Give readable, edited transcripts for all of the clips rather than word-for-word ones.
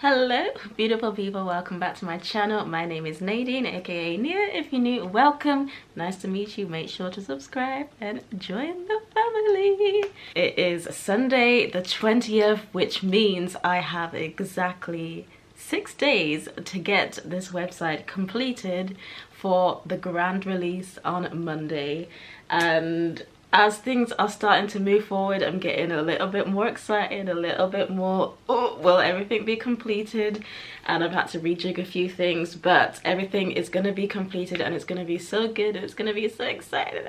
Hello beautiful people, welcome back to my channel. My name is Nadine, aka Nia. If you're new, welcome. Nice to meet you. Make sure to subscribe and join the family. It is Sunday the 20th, which means I have exactly 6 days to get this website completed for the grand release on Monday. And as things are starting to move forward, I'm getting a little bit more excited, a little bit more, oh, will everything be completed? And I've had to rejig a few things, but everything is going to be completed and it's going to be so good and it's going to be so exciting.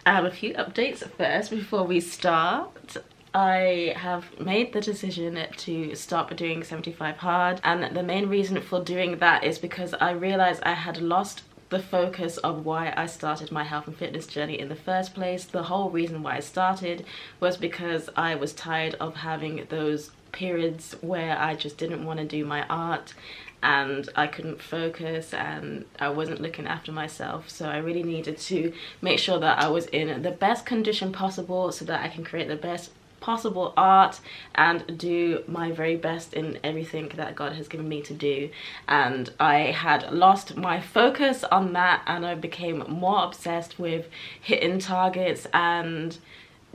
I have a few updates first before we start. I have made the decision to stop doing 75 hard, and the main reason for doing that is because I realized I had lost the focus of why I started my health and fitness journey in the first place. The whole reason why I started was because I was tired of having those periods where I just didn't want to do my art and I couldn't focus and I wasn't looking after myself. So I really needed to make sure that I was in the best condition possible so that I can create the best possible art and do my very best in everything that God has given me to do. And I had lost my focus on that and I became more obsessed with hitting targets and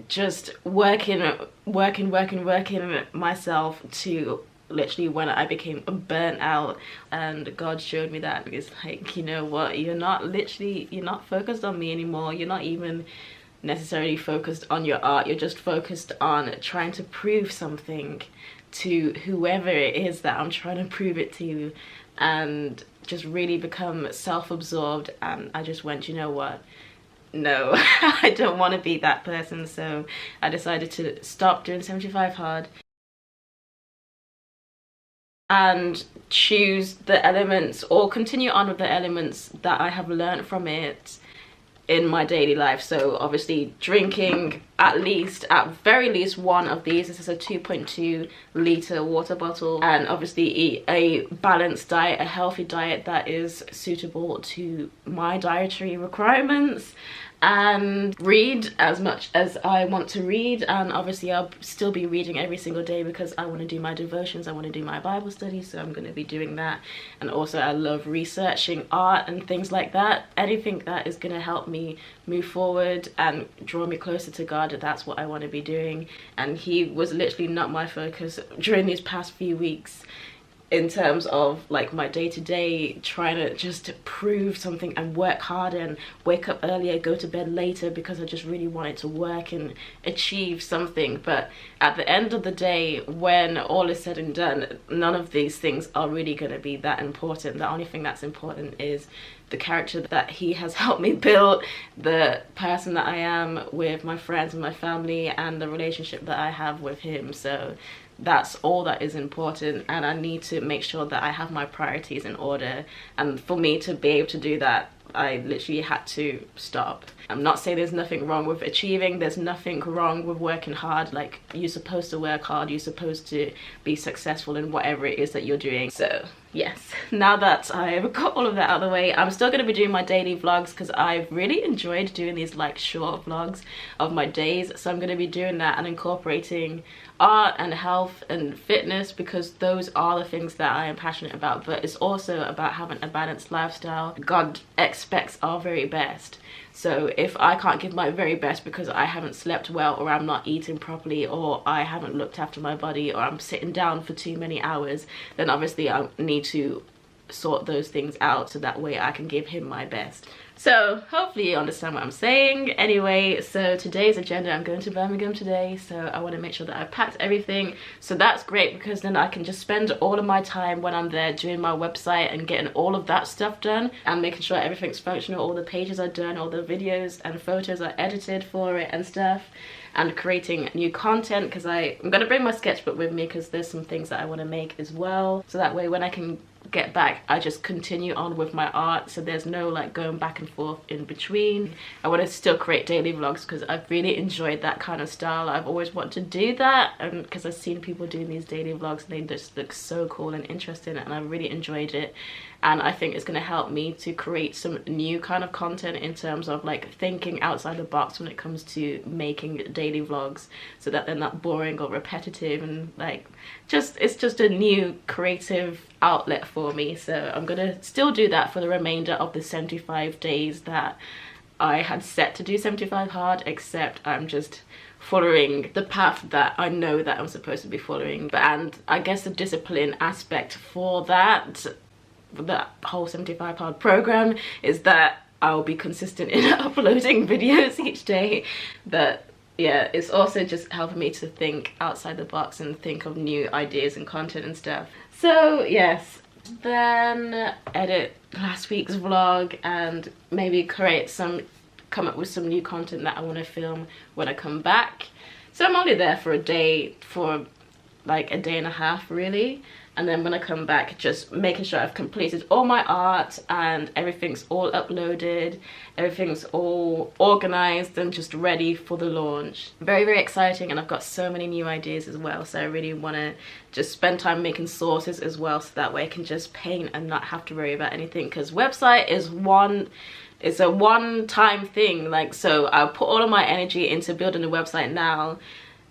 just working myself to literally when I became burnt out. And God showed me that it's like, you know what, you're not focused on me anymore. You're not even necessarily focused on your art. You're just focused on trying to prove something to whoever it is that I'm trying to prove it to, and just really become self-absorbed. And I just went, you know what, no, I don't want to be that person. So I decided to stop doing 75 hard and choose the elements, or continue on with the elements that I have learned from it in my daily life. So obviously drinking at very least one of these. This is a 2.2 liter water bottle, and obviously eat a balanced diet, a healthy diet that is suitable to my dietary requirements, and read as much as I want to read. And obviously I'll still be reading every single day because I want to do my devotions, I want to do my Bible study, so I'm going to be doing that. And also I love researching art and things like that. Anything that is going to help me move forward and draw me closer to God, that's what I want to be doing. And he was literally not my focus during these past few weeks in terms of like my day-to-day, trying to just prove something and work harder and wake up earlier, go to bed later, because I just really wanted to work and achieve something. But at the end of the day, when all is said and done, none of these things are really going to be that important. The only thing that's important is the character that he has helped me build, the person that I am with my friends and my family, and the relationship that I have with him. So that's all that is important, and I need to make sure that I have my priorities in order. And for me to be able to do that, I literally had to stop. I'm not saying there's nothing wrong with achieving, there's nothing wrong with working hard. Like, you're supposed to work hard, you're supposed to be successful in whatever it is that you're doing. So yes, now that I've got all of that out of the way, I'm still going to be doing my daily vlogs because I've really enjoyed doing these like short vlogs of my days. So I'm going to be doing that and incorporating art and health and fitness, because those are the things that I am passionate about. But it's also about having a balanced lifestyle. God expects our very best. So if I can't give my very best because I haven't slept well, or I'm not eating properly, or I haven't looked after my body, or I'm sitting down for too many hours, then obviously I need to sort those things out so that way I can give him my best. So hopefully you understand what I'm saying. Anyway, so today's agenda, I'm going to Birmingham today, so I want to make sure that I've packed everything. So that's great, because then I can just spend all of my time when I'm there doing my website and getting all of that stuff done and making sure everything's functional, all the pages are done, all the videos and photos are edited for it and stuff, and creating new content, because I'm going to bring my sketchbook with me because there's some things that I want to make as well. So that way when I can get back, I just continue on with my art, so there's no like going back and forth in between. I want to still create daily vlogs because I've really enjoyed that kind of style. I've always wanted to do that, and because I've seen people doing these daily vlogs and they just look so cool and interesting, and I really enjoyed it. and I think it's going to help me to create some new kind of content in terms of like thinking outside the box when it comes to making daily vlogs, so that they're not boring or repetitive, and like it's just a new creative outlet for me. So I'm gonna still do that for the remainder of the 75 days that I had set to do 75 hard, except I'm just following the path that I know that I'm supposed to be following. And I guess the discipline aspect for that whole 75 hard program is that I'll be consistent in uploading videos each day. But yeah, it's also just helping me to think outside the box and think of new ideas and content and stuff. So yes, then edit last week's vlog and maybe come up with some new content that I want to film when I come back. So I'm only there for a day, for like a day and a half really, and then when I come back, just making sure I've completed all my art and everything's all uploaded, everything's all organized and just ready for the launch. Very, very exciting, and I've got so many new ideas as well, so I really want to just spend time making sources as well, so that way I can just paint and not have to worry about anything, because website is it's a one-time thing. Like, so I'll put all of my energy into building a website now,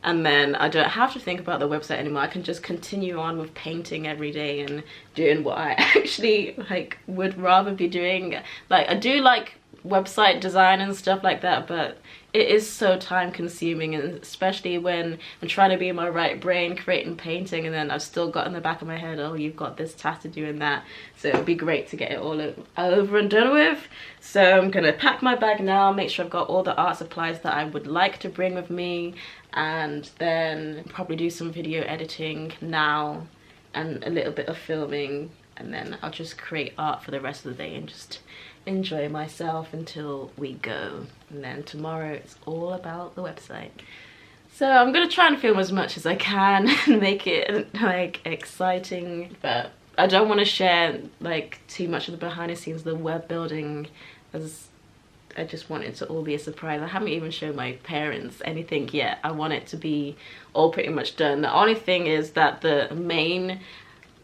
and then I don't have to think about the website anymore. I can just continue on with painting every day and doing what I actually like would rather be doing. Like, I do like website design and stuff like that, but it is so time consuming, and especially when I'm trying to be in my right brain creating painting, and then I've still got in the back of my head, oh, you've got this task to do and that. So it'd be great to get it all over and done with. So I'm gonna pack my bag now, make sure I've got all the art supplies that I would like to bring with me, and then probably do some video editing now and a little bit of filming, and then I'll just create art for the rest of the day and just enjoy myself until we go. And then tomorrow it's all about the website. So I'm gonna try and film as much as I can and make it like exciting, but I don't want to share like too much of the behind the scenes, the web building, as I just want it to all be a surprise. I haven't even shown my parents anything yet. I want it to be all pretty much done. The only thing is that the main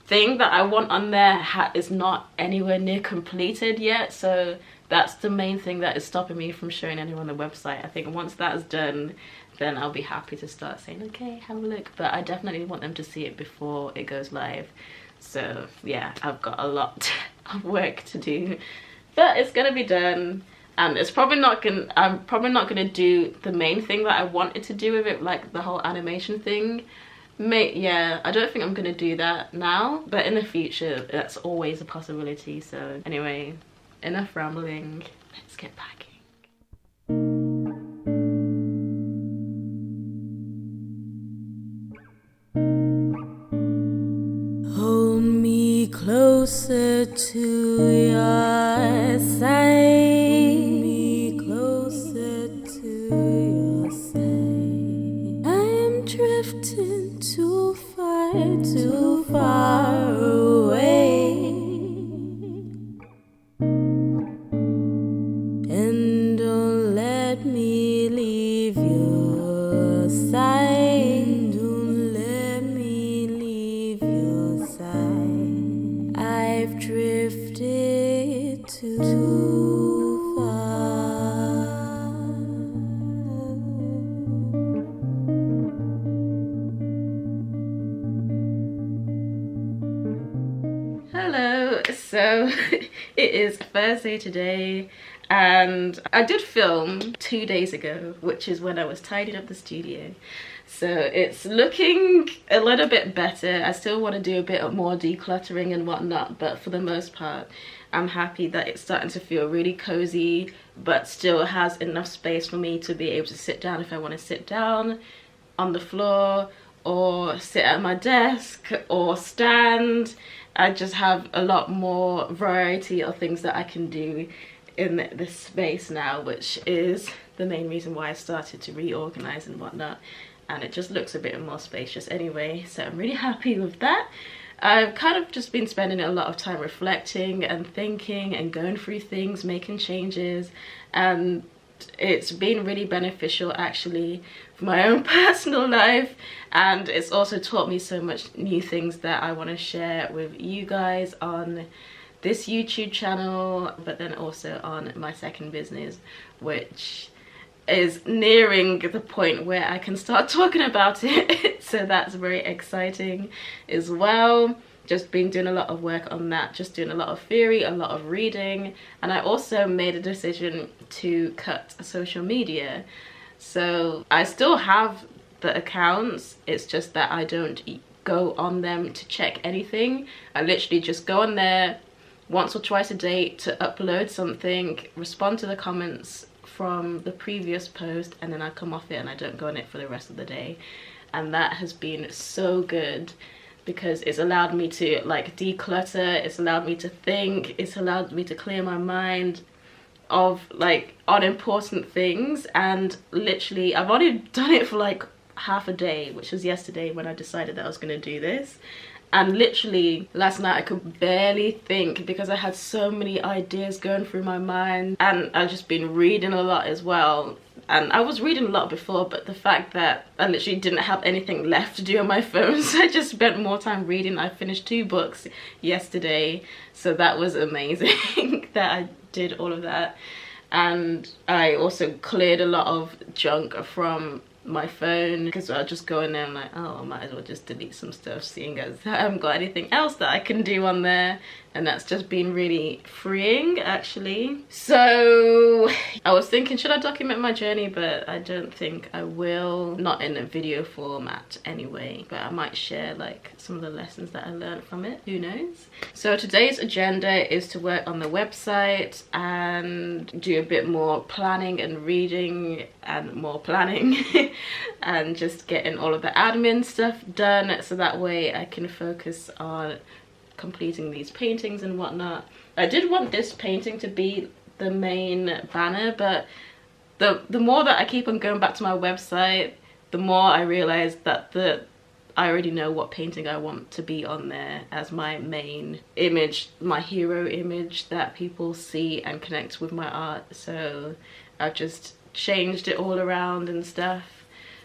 thing that I want on there is not anywhere near completed yet, so that's the main thing that is stopping me from showing anyone the website. I think once that's done, then I'll be happy to start saying, okay, have a look. But I definitely want them to see it before it goes live. So yeah, I've got a lot of work to do, but it's gonna be done. And it's probably not gonna, I'm probably not gonna do the main thing that I wanted to do with it, like the whole animation thing. Yeah, I don't think I'm gonna do that now, but in the future that's always a possibility. So anyway, enough rambling, let's get packing. Hold me closer to your side. Hold me closer to your side. I am drifting too far away, and don't let me leave your side. Don't let me leave your side. I've drifted too far. Hello, so it is Thursday today, and I did film 2 days ago, which is when I was tidying up the studio. So it's looking a little bit better. I still want to do a bit more decluttering and whatnot, but for the most part, I'm happy that it's starting to feel really cozy, but still has enough space for me to be able to sit down if I want to sit down on the floor, or sit at my desk, or stand. I just have a lot more variety of things that I can do in this space now, which is the main reason why I started to reorganize and whatnot. And it just looks a bit more spacious anyway, so I'm really happy with that. I've kind of just been spending a lot of time reflecting and thinking and going through things, making changes, and it's been really beneficial actually for my own personal life, and it's also taught me so much new things that I want to share with you guys on this YouTube channel, but then also on my second business, which is nearing the point where I can start talking about it. So that's very exciting as well. Just been doing a lot of work on that, just doing a lot of theory, a lot of reading, and I also made a decision to cut social media. So I still have the accounts, it's just that I don't go on them to check anything. I literally just go on there once or twice a day to upload something, respond to the comments from the previous post, and then I come off it and I don't go on it for the rest of the day. And that has been so good, because it's allowed me to like declutter, it's allowed me to think, it's allowed me to clear my mind of like unimportant things. And literally I've only done it for like half a day, which was yesterday when I decided that I was going to do this. And literally last night I could barely think because I had so many ideas going through my mind, and I've just been reading a lot as well. And I was reading a lot before, but the fact that I literally didn't have anything left to do on my phone, so I just spent more time reading. I finished 2 books yesterday, so that was amazing that I did all of that. And I also cleared a lot of junk from my phone, because I'll just go in there and I'm like, oh, I might as well just delete some stuff, seeing as I haven't got anything else that I can do on there. And that's just been really freeing, actually. So I was thinking, should I document my journey? But I don't think I will, not in a video format anyway, but I might share like some of the lessons that I learned from it, who knows. So today's agenda is to work on the website and do a bit more planning and reading and more planning and just getting all of the admin stuff done, so that way I can focus on completing these paintings and whatnot. I did want this painting to be the main banner, but the more that I keep on going back to my website, the more I realize that I already know what painting I want to be on there as my main image, my hero image that people see and connect with my art. So I've just changed it all around and stuff.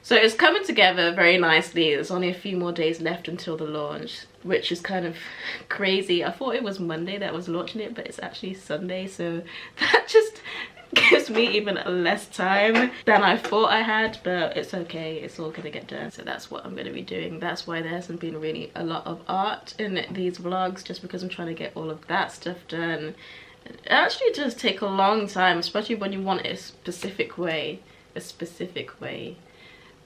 So it's coming together very nicely. There's only a few more days left until the launch, which is kind of crazy. I thought it was Monday that I was launching it, but it's actually Sunday, so that just gives me even less time than I thought I had, but it's okay, it's all gonna get done. So that's what I'm gonna be doing. That's why there hasn't been really a lot of art in these vlogs, just because I'm trying to get all of that stuff done. It actually does take a long time, especially when you want it a specific way,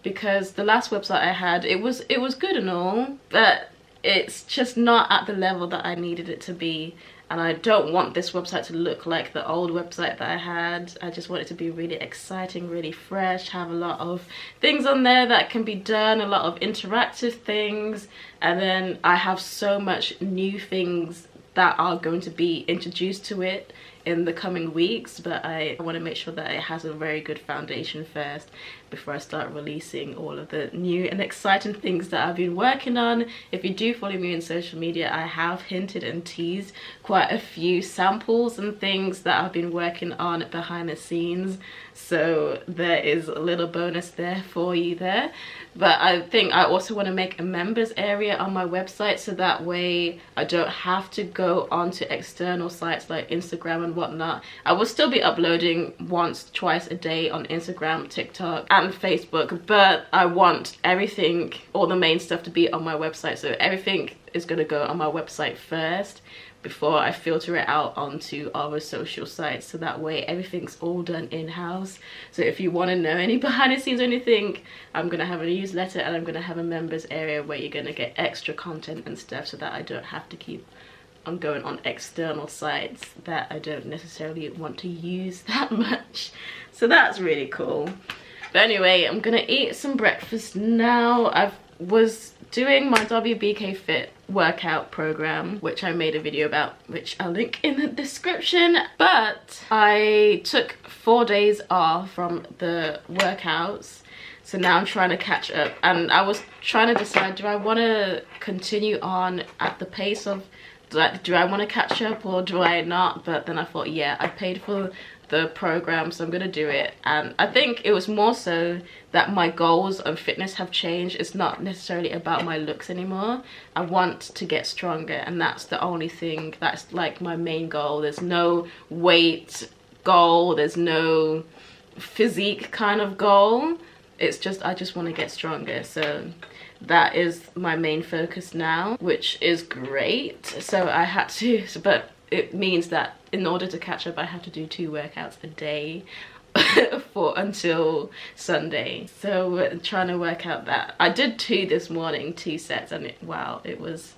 because the last website I had, it was good and all, but it's just not at the level that I needed it to be. And I don't want this website to look like the old website that I had. I just want it to be really exciting, really fresh, have a lot of things on there that can be done, a lot of interactive things. And then I have so much new things that are going to be introduced to it in the coming weeks, but I want to make sure that it has a very good foundation first before I start releasing all of the new and exciting things that I've been working on. If you do follow me on social media, I have hinted and teased quite a few samples and things that I've been working on behind the scenes, so there is a little bonus there for you there. But I think I also want to make a members area on my website, so that way I don't have to go onto external sites like Instagram and whatnot. I will still be uploading once, twice a day on Instagram, TikTok and Facebook, but I want everything, all the main stuff, to be on my website. So everything is going to go on my website first before I filter it out onto other social sites, so that way everything's all done in-house. So if you want to know any behind the scenes or anything, I'm going to have a newsletter and I'm going to have a members area where you're going to get extra content and stuff, so that I don't have to keep on going on external sites that I don't necessarily want to use that much. So that's really cool. But anyway, I'm gonna eat some breakfast now. I was doing my WBK Fit workout program, which I made a video about, which I'll link in the description. But I took 4 days off from the workouts, so now I'm trying to catch up. And I was trying to decide, do I want to continue on at the pace of, do I want to catch up or do I not? But then I thought, yeah, I paid for the program, so I'm gonna do it. And I think it was more so that my goals on fitness have changed. It's not necessarily about my looks anymore. I want to get stronger, and that's the only thing that's like my main goal. There's no weight goal, there's no physique kind of goal. It's just I just want to get stronger, so that is my main focus now, which is great. So I had to, but it means that in order to catch up I have to do 2 workouts a day until Sunday. So we're trying to work out that. I did 2 this morning, 2 sets, and wow, it was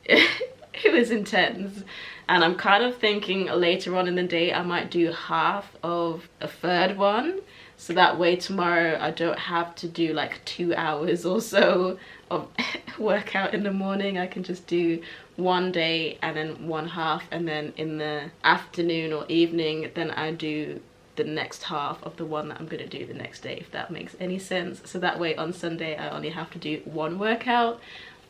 it was intense. And I'm kind of thinking later on in the day I might do half of a third one, so that way tomorrow I don't have to do like 2 hours or so of workout in the morning. I can just do one day and then one half, and then in the afternoon or evening then I do the next half of the one that I'm gonna do the next day, if that makes any sense. So that way on Sunday I only have to do 1 workout,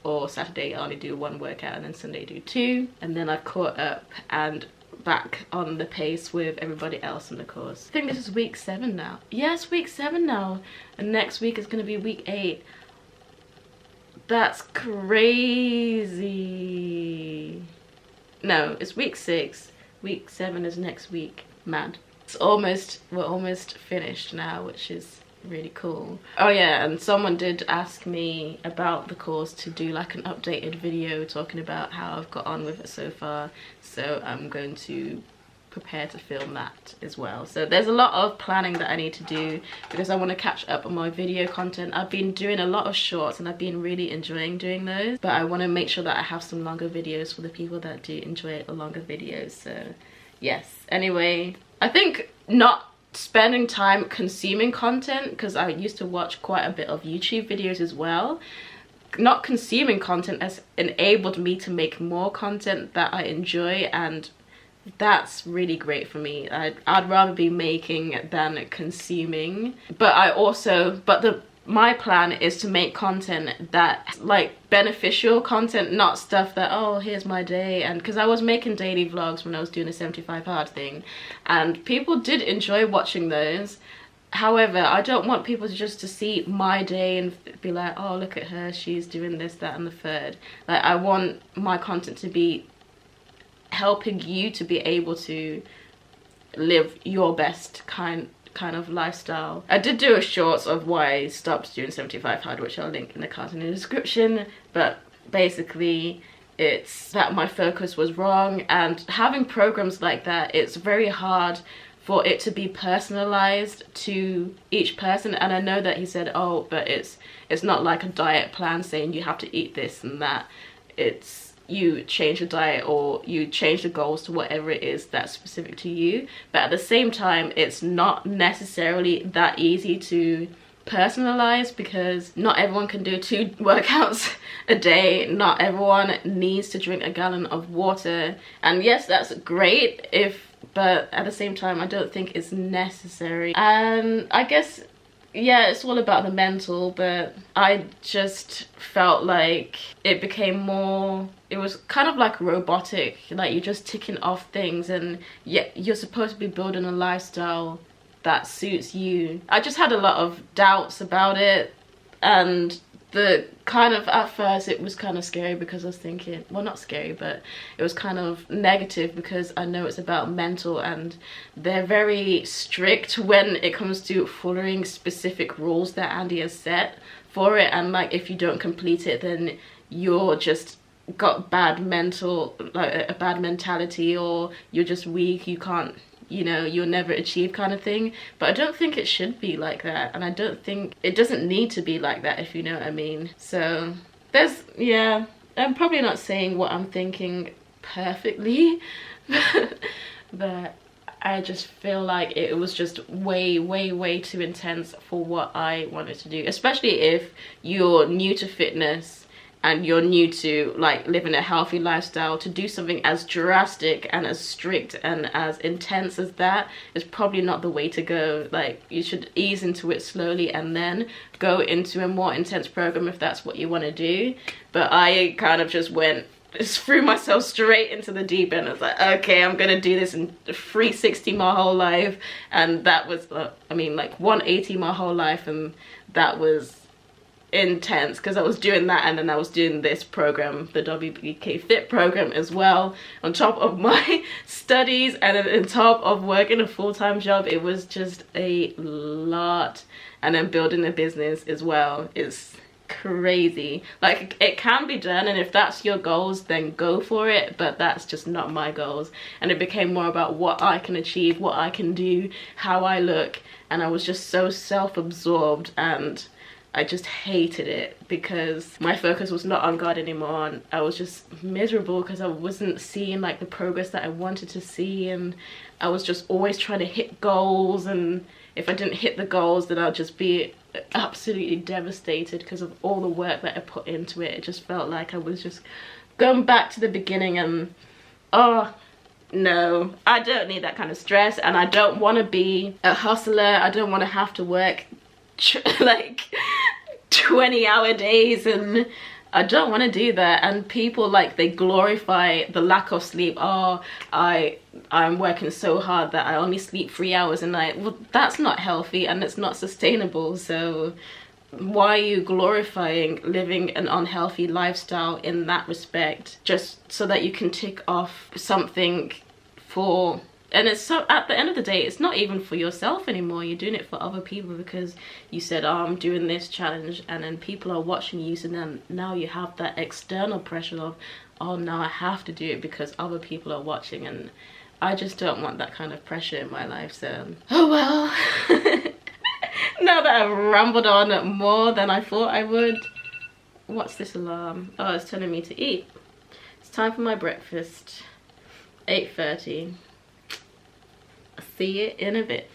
or Saturday I only do 1 workout, and then Sunday do 2, and then I've caught up and back on the pace with everybody else in the course. I think this is week 7 now. Yes, week 7 now, and next week is gonna be week 8. That's crazy. No, it's week 6. Week 7 is next week. Mad. We're almost finished now, which is really cool. Oh yeah, and someone did ask me about the course to do like an updated video talking about how I've got on with it so far, so I'm going to prepare to film that as well. So there's a lot of planning that I need to do because I want to catch up on my video content. I've been doing a lot of shorts and I've been really enjoying doing those, but I want to make sure that I have some longer videos for the people that do enjoy the longer videos. So yes, anyway, I think not spending time consuming content, because I used to watch quite a bit of YouTube videos as well, not consuming content has enabled me to make more content that I enjoy, and that's really great for me. I'd rather be making than consuming. But my plan is to make content that like beneficial content, not stuff that, oh, here's my day. And because I was making daily vlogs when I was doing a 75 hard thing, and people did enjoy watching those. However, I don't want people to see my day and be like, oh, look at her, she's doing this, that and the third. Like, I want my content to be helping you to be able to live your best kind of lifestyle. I did do a shorts of why I stopped doing 75 hard, which I'll link in the card in the description, but basically it's that my focus was wrong, and having programs like that, it's very hard for it to be personalized to each person. And I know that he said, oh, but it's not like a diet plan saying you have to eat this and that. It's you change the diet or you change the goals to whatever it is that's specific to you. But at the same time, it's not necessarily that easy to personalize, because not everyone can do 2 workouts a day. Not everyone needs to drink a gallon of water. And yes, that's great but at the same time, I don't think it's necessary. And I guess, yeah, it's all about the mental, but I just felt like it became more, it was kind of like robotic, like you're just ticking off things, and yet you're supposed to be building a lifestyle that suits you. I just had a lot of doubts about it, and the kind of, at first it was kind of scary because I was thinking, well, not scary, but it was kind of negative because I know it's about mental, and they're very strict when it comes to following specific rules that Andy has set for it. And like, if you don't complete it, then you're just got bad mental, like a bad mentality, or you're just weak, you can't, you know, you'll never achieve kind of thing. But I don't think it should be like that, and I don't think it doesn't need to be like that, if you know what I mean. So there's, yeah, I'm probably not saying what I'm thinking perfectly, but I just feel like it was just way too intense for what I wanted to do, especially if you're new to fitness and you're new to like living a healthy lifestyle. To do something as drastic and as strict and as intense as that is probably not the way to go. Like, you should ease into it slowly and then go into a more intense program if that's what you want to do. But I kind of just went just threw myself straight into the deep end. I was like, okay, I'm gonna do this in 360 my whole life. And that was, I mean, like 180 my whole life. And that was intense because I was doing that, and then I was doing this program, the WBK Fit program, as well, on top of my studies, and then on top of working a full-time job. It was just a lot. And then building a business as well is crazy. Like, it can be done, and if that's your goals, then go for it, but that's just not my goals. And it became more about what I can achieve, what I can do, how I look, and I was just so self-absorbed, and I just hated it because my focus was not on God anymore, and I was just miserable because I wasn't seeing like the progress that I wanted to see, and I was just always trying to hit goals, and if I didn't hit the goals, then I'd just be absolutely devastated because of all the work that I put into it. It just felt like I was just going back to the beginning, and oh no, I don't need that kind of stress, and I don't want to be a hustler. I don't want to have to work like 20-hour days, and I don't want to do that. And people, like, they glorify the lack of sleep. Oh, I'm working so hard that I only sleep 3 hours a night. Well, that's not healthy and it's not sustainable. So why are you glorifying living an unhealthy lifestyle in that respect, just so that you can tick off something for... And it's so, at the end of the day, it's not even for yourself anymore. You're doing it for other people because you said, oh, I'm doing this challenge, and then people are watching you. So then now you have that external pressure of, oh, now I have to do it because other people are watching. And I just don't want that kind of pressure in my life. So, oh well. Now that I've rambled on more than I thought I would. What's this alarm? Oh, it's telling me to eat. It's time for my breakfast. 8:30. See you in a bit.